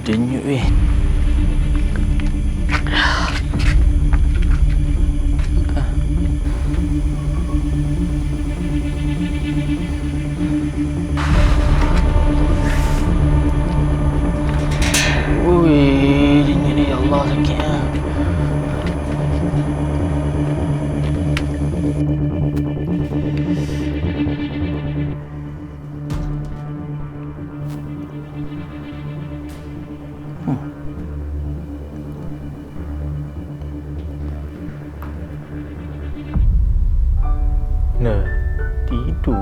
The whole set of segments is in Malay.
Denyut weh. Ui, denyut ni, ya Allah, sakitnya. Nah, tidur.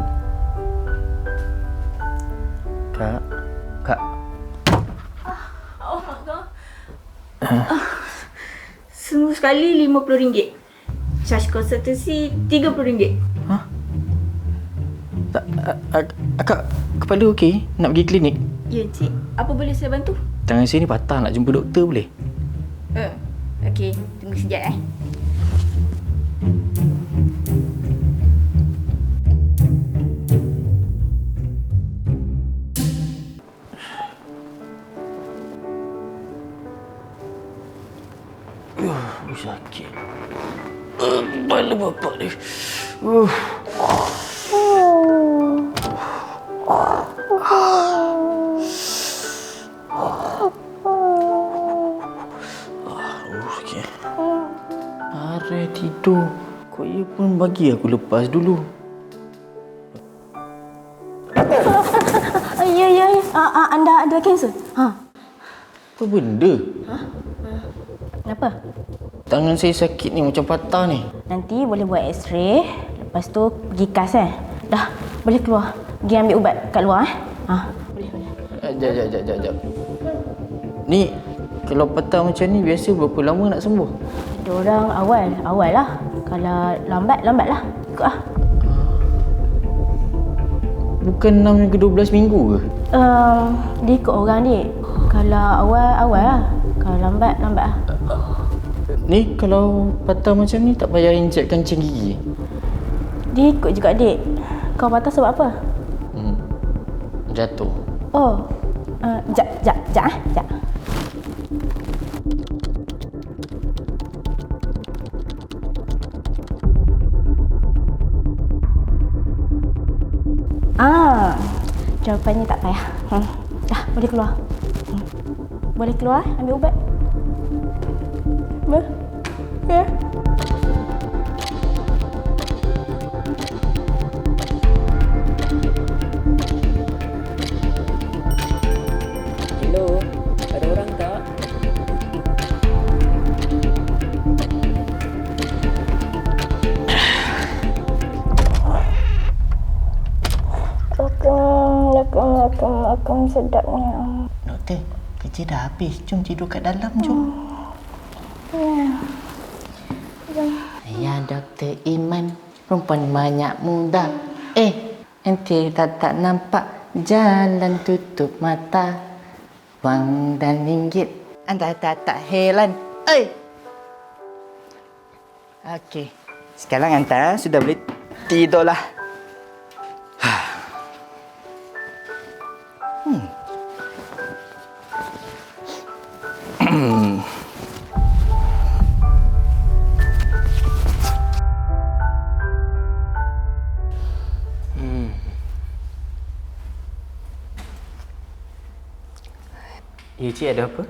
Kak. Oh, Kak. Semua sekali RM50. Charge konsultasi RM30. Tak, akak kepala okey? Nak pergi klinik? Ya, Encik. Apa boleh saya bantu? Tangan saya ni patah, nak jumpa doktor boleh? Okey. Tunggu sekejap, Sakit. Kepala bapak ni. Okey. Are tidur. Kok ia pun bagi aku lepas dulu. Ya. Anda ada kanser? Apa benda? Kenapa? Tangan saya sakit ni, macam patah ni. Nanti boleh buat x-ray. Lepas tu pergi kas Dah, boleh keluar. Pergi ambil ubat kat luar Boleh. Sekejap. Ni, kalau patah macam ni, biasa berapa lama nak sembuh? Diorang awal lah. Kalau lambat lah. Ikut lah. Bukan 6 ke 12 minggu ke? Dia ikut orang dik. Kalau awal lah. Kalau lambat lah. Ni, kalau patah macam ni, tak payah injek kancing gigi? Dia ikut juga dik. Kau patah sebab apa? Jatuh. Oh. Sekejap. Jawapannya tak payah. Dah, boleh keluar. Boleh keluar, ambil ubat. Ya. Hello, ada orang tak? Makan sedapnya. Doktor, kerja dah habis. Jom tidur kat dalam, jom. Saya Dr. Iman, perempuan banyak muda. Ente tak nampak jalan tutup mata. Wang dan ringgit, anda tak heran. Okey, sekarang anda sudah boleh tidurlah. Ya, cik, ada apa?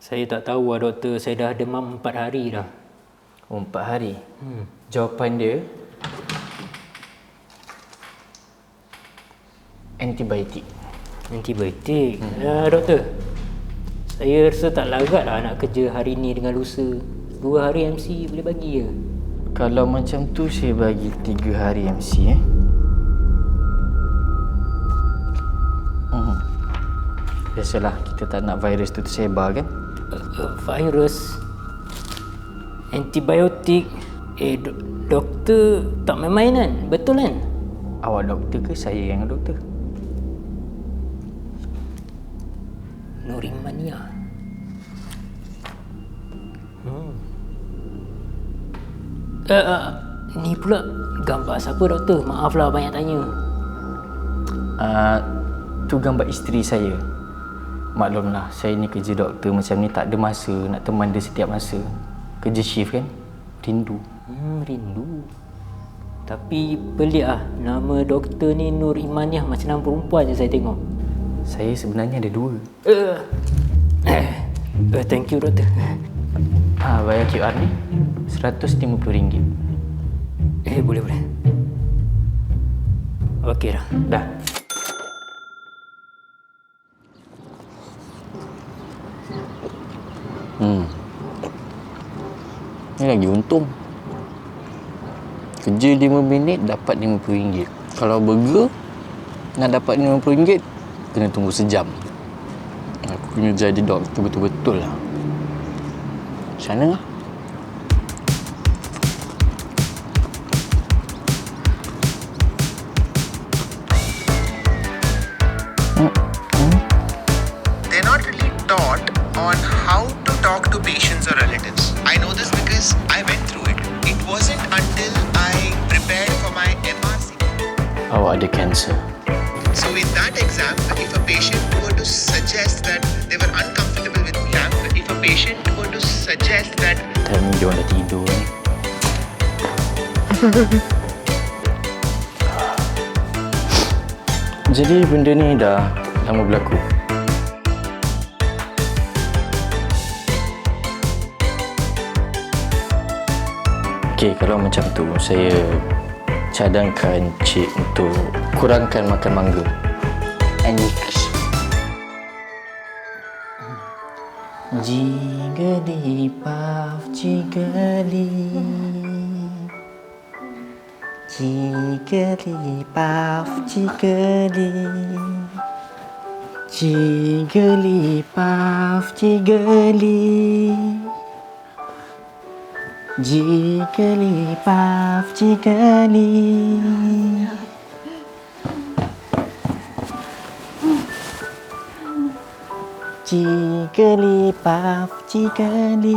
Saya tak tahu lah, doktor. Saya dah demam 4 hari dah. 4 hari? Jawapan dia antibiotik. Antibiotik? Doktor, saya rasa tak larat lah nak kerja hari ni dengan lusa. 2 hari MC boleh bagi ke? Kalau macam tu, saya bagi 3 hari MC. Biasalah, kita tak nak virus tu tersebar kan? Virus? Antibiotik? Doktor tak main-mainan, betul kan? Awak doktor ke saya yang doktor? Nurimania. Ni pula gambar siapa, doktor? Maaflah banyak tanya. Itu gambar isteri saya. Maklumlah, saya ni kerja doktor macam ni tak ada masa nak teman dia setiap masa. Kerja shift kan? Rindu. Rindu. Tapi pelik lah, nama doktor ni Nur Imaniah macam nama perempuan je saya tengok. Saya sebenarnya ada 2. Thank you doktor. Bayar QR ni RM150. Boleh. Okey dah. Dah. Ni lagi untung. Kerja 5 minit dapat RM50. Kalau burger nak dapat RM50 kena tunggu sejam. Aku kena jadi doktor betul-betul lah. Macam mana lah? They're not really taught on how to talk to patients or relatives. I know this because I went through it. It wasn't until I prepared for my MRC. Awak ada kanser. So in that exam, if a patient were to suggest that they were uncomfortable with exam, if a patient were to suggest that Time ni diorang dah tidur ni. Jadi benda ni dah lama berlaku. Okey, kalau macam tu saya cadangkan cik untuk kurangkan makan mangga. English. Jiggly puff, jiggly. Jiggly puff, jiggly. Jiggly puff, jiggly. Jiggly puff, jiggly. Jiggly puff, jiggly.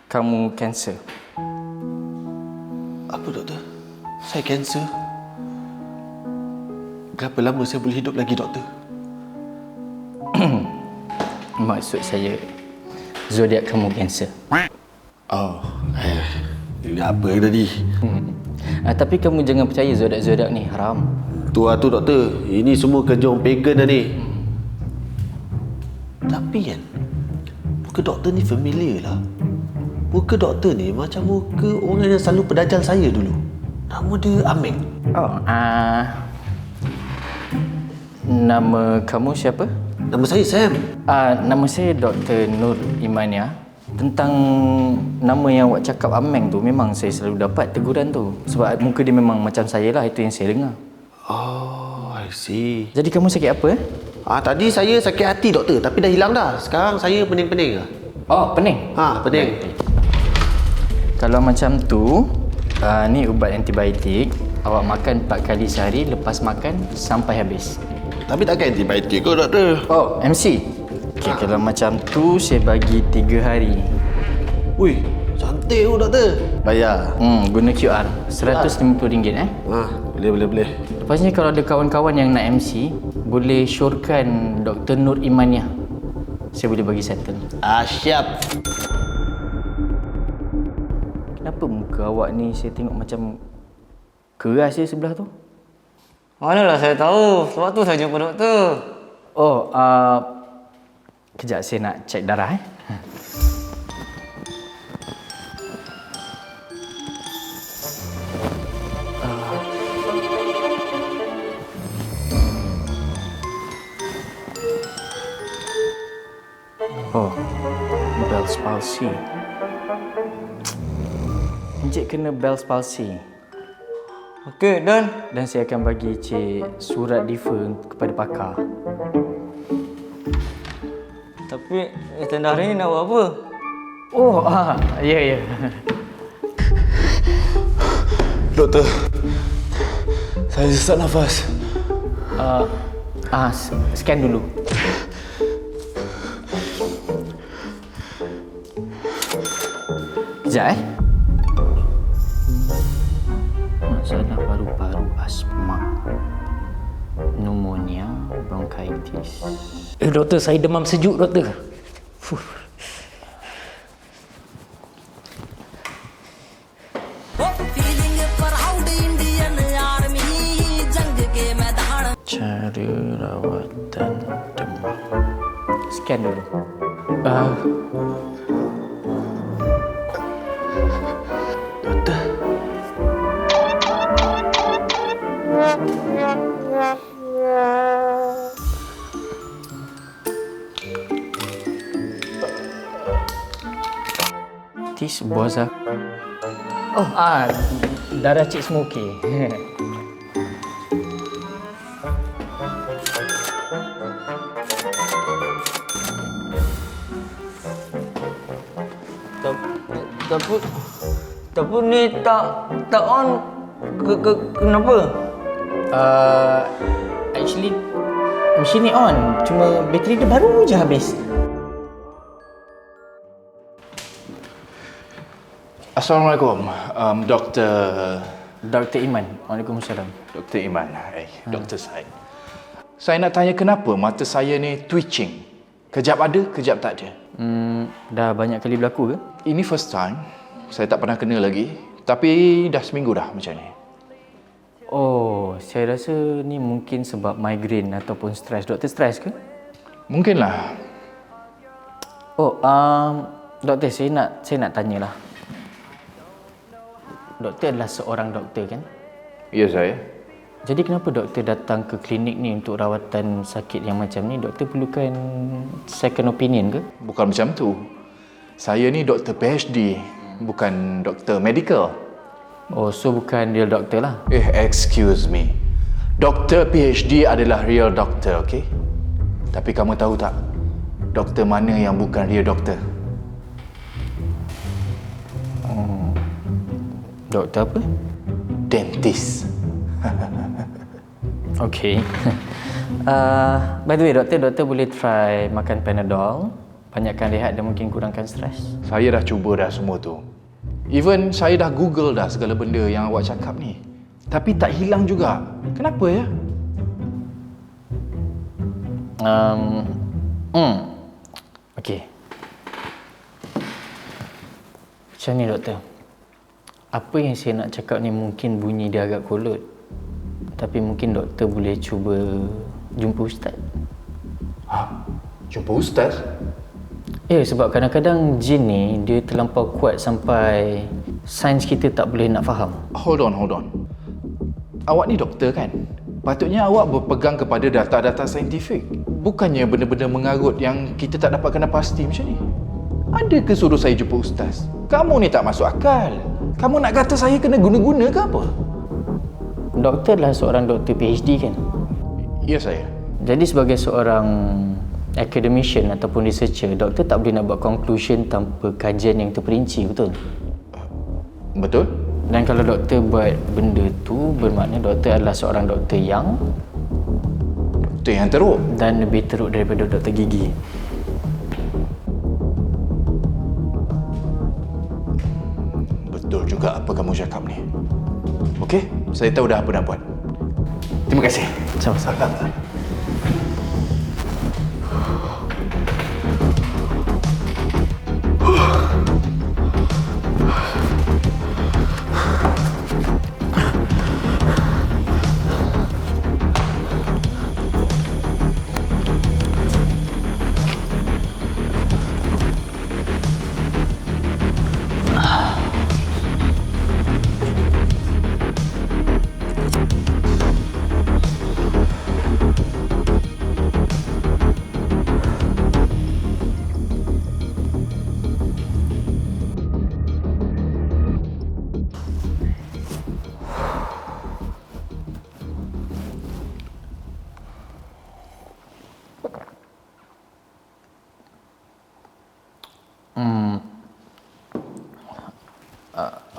Kamu kanser. Apa doktor? Saya kanser. Berapa lama saya boleh hidup lagi doktor? Maksud saya, zodiak kamu kanser. Oh, ini apa tadi? Tapi kamu jangan percaya zodiak-zodiak ni, haram. Tu doktor, ini semua kerja orang pagan dah ni. Tapi kan, muka doktor ni familiar lah. Muka doktor ni macam muka orang yang selalu pedajal saya dulu. Nama dia Ameng. Oh, nama kamu siapa? Nama saya Sam. Nama saya Dr. Nur Imaniah. Tentang nama yang awak cakap Ameng tu, memang saya selalu dapat teguran tu. Sebab muka dia memang macam saya lah, itu yang saya dengar. Oh, I see. Jadi kamu sakit apa? Tadi saya sakit hati doktor, tapi dah hilang dah. Sekarang saya pening-pening lah. Oh, pening? Pening. Kalau macam tu, ni ubat antibiotik. Awak makan 4 kali sehari, lepas makan sampai habis. Tapi takkan antibiotik kau doktor? Oh, MC. Okay, kalau macam tu, saya bagi 3 hari. Ui, cantik tu doktor. Bayar. Guna QR. RM150 Boleh. Lepasnya kalau ada kawan-kawan yang nak MC, boleh syorkan Dr. Nur Imaniah. Saya boleh bagi settle. Siap. Kenapa muka awak ni saya tengok macam keras je sebelah tu? Manalah saya tahu. Sebab tu saya jumpa doktor. Oh, kejap saya nak cek darah Oh, Bell's palsy. Encik kena Bell's palsy. Okey, dan Dan saya akan bagi cik surat defer kepada pakar. tapi tanda hari ni nak buat apa? Oh, ya. Doktor, saya sesak nafas. Scan dulu. Sekejap Masalah paru-paru, asma, pneumonia, bronchitis. Doktor, saya demam sejuk, doktor. Cara rawatan demam. Scan dulu. Doktor. Tis boza. Oh, darah cik semua okey. Tapi ni tak on. Kenapa? Actually mesin ni on, cuma bateri dia baru je habis. Assalamualaikum, Dr. Iman. Waalaikumsalam. Dr. Iman. Dr. Said. Saya nak tanya kenapa mata saya ni twitching. Kejap ada, kejap tak ada. Dah banyak kali berlaku ke? Ini first time. Saya tak pernah kena lagi. Tapi dah seminggu dah macam ni. Oh, saya rasa ni mungkin sebab migraine ataupun stres. Doktor stres ke? Mungkinlah. Oh, doktor, saya nak tanyalah. Doktor adalah seorang doktor kan? Ya, saya. Jadi kenapa doktor datang ke klinik ni untuk rawatan sakit yang macam ni? Doktor perlukan second opinion ke? Bukan macam tu. Saya ni doktor PhD, bukan doktor medical. Oh, so bukan real doktor lah? Excuse me. Doktor PhD adalah real doktor, okey? Tapi kamu tahu tak? Doktor mana yang bukan real doktor? Doktor apa? Dentist. Okay. By the way, doktor boleh try makan Panadol, banyakkan rehat dan mungkin kurangkan stres. Saya dah cuba dah semua tu. Even saya dah Google dah segala benda yang awak cakap ni. Tapi tak hilang juga. Kenapa ya? Okay. Macam ni doktor. Apa yang saya nak cakap ni mungkin bunyi dia agak kolot. Tapi mungkin doktor boleh cuba jumpa ustaz. Jumpa ustaz? Ya, sebab kadang-kadang jin ni dia terlampau kuat sampai sains kita tak boleh nak faham. Hold on. Awak ni doktor kan? Patutnya awak berpegang kepada data-data saintifik. Bukannya benda-benda mengarut yang kita tak dapat kena pasti macam ni. Ada ke suruh saya jumpa ustaz? Kamu ni tak masuk akal. Kamu nak kata saya kena guna-guna ke apa? Doktor adalah seorang doktor PhD kan? Ya, saya. Jadi sebagai seorang academician ataupun researcher, doktor tak boleh nak buat conclusion tanpa kajian yang terperinci, betul? Betul? Dan kalau doktor buat benda tu, bermakna doktor adalah seorang doktor yang teruk dan lebih teruk daripada doktor gigi. Betul juga apa kamu cakap ni. Okey, saya tahu dah apa nak buat. Terima kasih. Sama-sama.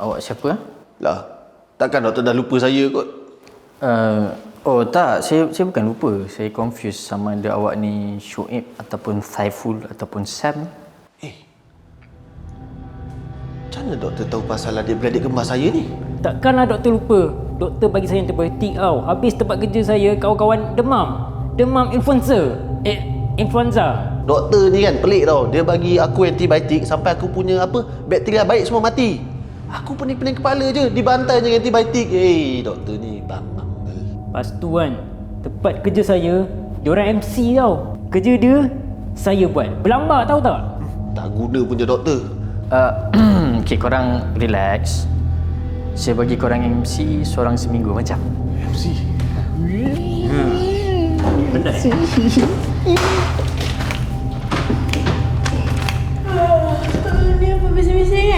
Awak siapa? Lah, takkan doktor dah lupa saya kot? Oh tak, saya bukan lupa. Saya confused sama ada awak ni Shoaib ataupun Saiful ataupun Sam. Macam mana doktor tahu pasal adik-beradik kembar saya ni? Takkanlah doktor lupa. Doktor bagi saya antibiotik tau. Habis tempat kerja saya kawan-kawan demam. Demam influenza. Influenza. Doktor ni kan pelik tau. Dia bagi aku antibiotik sampai aku punya bakteria baik semua mati. Aku pening-pening kepala je, dibantai je dengan antibiotik. Doktor ni bambang. Lepas tu kan, tempat kerja saya, diorang MC tau. Kerja dia, saya buat. Berlambat tahu tak? Tak guna pun je doktor. Okay, korang relax. Saya bagi korang MC seorang seminggu macam. MC. Benar. Ni apa bising-bising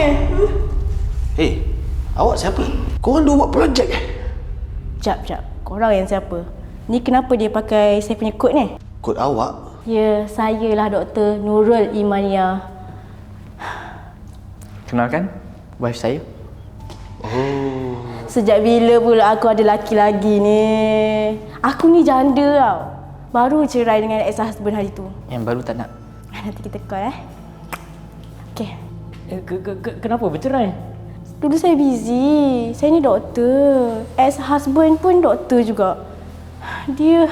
Awak siapa? Korang dua buat projek Jap. Korang yang siapa? Ni kenapa dia pakai saya punya kod ni? Kod awak? Ya, saya lah Dr. Nurul Imania. Kenalkan, wife saya. Sejak bila pula aku ada laki lagi ni? Aku ni janda tau. Baru cerai dengan ex-husband hari tu. Yang baru tak nak. Nanti kita call Okay. Kenapa bercerai? Dulu saya busy. Saya ni doktor. Ex-husband pun doktor juga. Dia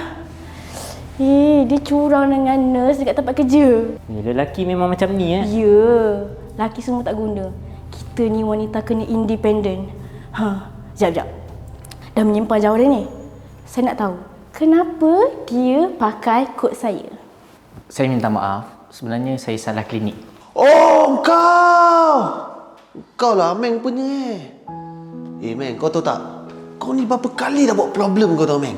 curang dengan nurse dekat tempat kerja. Lelaki memang macam ni Ya. Laki semua tak guna. Kita ni wanita kena independen. Sekejap. Dah menyimpan jauh dah ni. Saya nak tahu, kenapa dia pakai kod saya? Saya minta maaf. Sebenarnya saya salah klinik. Oh, kau lah Meng punya Meng, kau tahu tak? Kau ni berapa kali dah buat problem kau tahu Meng?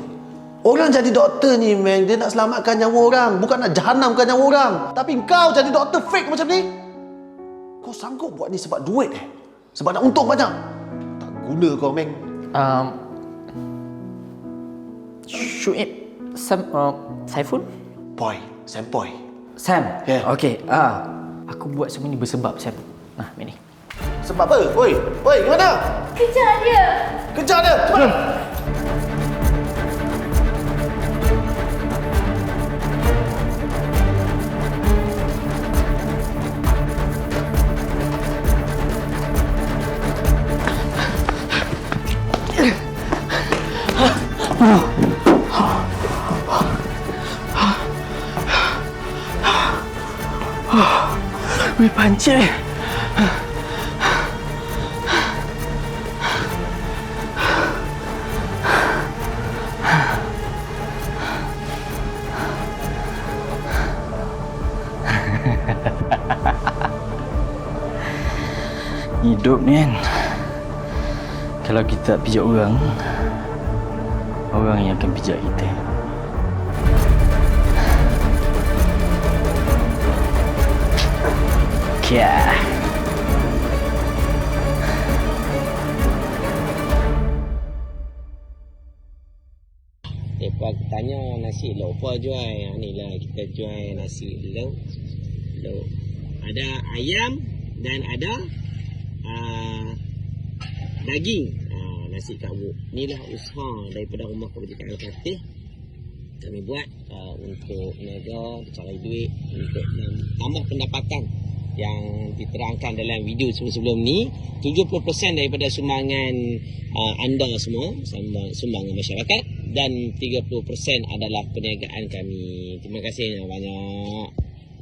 Orang jadi doktor ni Meng, dia nak selamatkan nyawa orang, bukan nak jahanamkan nyawa orang. Tapi kau jadi doktor fake macam ni? Kau sanggup buat ni sebab duit Sebab nak untung banyak? Tak guna kau Meng. Syuib Saiful? Sam. Sam? Yeah. Okay. Aku buat semua ni bersebab Sam. Ni. Sebab apa? Oi, gimana? Kejar dia, cepat. Weh, pancit. Hidup ni kan, kalau kita tak pijak orang, orang yang akan pijak kita. Kia. Lepas tanya nasi lauk apa jual. Ni lah kita jual nasi lauk. Ada ayam dan ada daging. Nasi kabuk. Inilah usaha daripada rumah kebajikan Al-Fatih. Kami buat untuk niaga, cari duit, untuk tambah pendapatan yang diterangkan dalam video sebelum ni. 70% daripada sumbangan anda semua, sumbangan masyarakat, dan 30% adalah perniagaan kami. Terima kasih banyak.